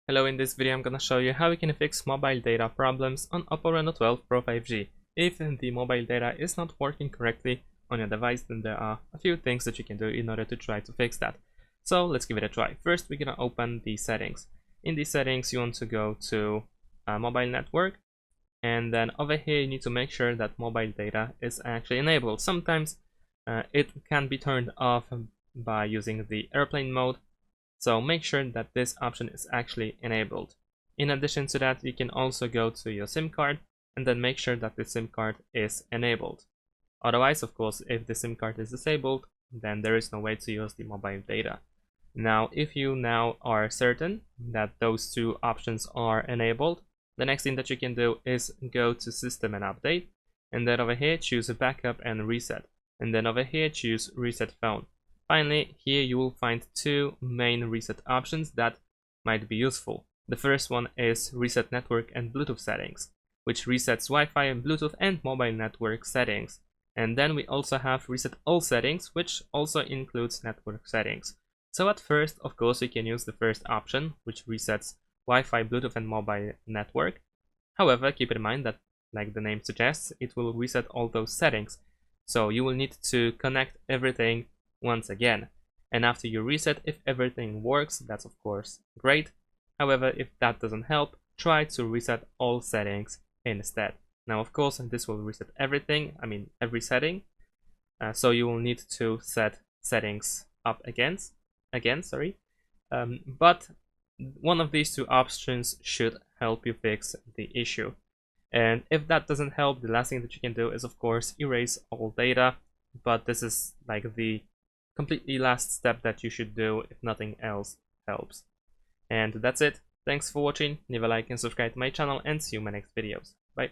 Hello, in this video I'm gonna show you how you can fix mobile data problems on OPPO Reno 12 Pro 5G. If the mobile data is not working correctly on your device, then there are a few things that you can do in order to try to fix that. So let's give it a try. First, we're gonna open the settings. In the settings, you want to go to mobile network, and then over here you need to make sure that mobile data is actually enabled. Sometimes it can be turned off by using the airplane mode. So make sure that this option is actually enabled. In addition to that, you can also go to your SIM card and then make sure that the SIM card is enabled. Otherwise, of course, if the SIM card is disabled, then there is no way to use the mobile data. Now, if you now are certain that those two options are enabled, the next thing that you can do is go to System and Update, and then over here choose Backup and Reset, and then over here choose Reset Phone. Finally, here you will find two main reset options that might be useful. The first one is Reset Network and Bluetooth Settings, which resets Wi-Fi, Bluetooth, and mobile network settings. And then we also have Reset All Settings, which also includes network settings. So at first, of course, we can use the first option, which resets Wi-Fi, Bluetooth, and mobile network. However, keep in mind that, like the name suggests, it will reset all those settings. So you will need to connect everything once again, and after you reset, if everything works, that's of course great. However, if that doesn't help, try to reset all settings instead. Now of course this will reset everything, every setting, so you will need to set settings up again, but one of these two options should help you fix the issue. And if that doesn't help, the last thing that you can do is of course erase all data, but this is like the completely last step that you should do if nothing else helps. And that's it. Thanks for watching. Leave a like and subscribe to my channel, and see you in my next videos. Bye.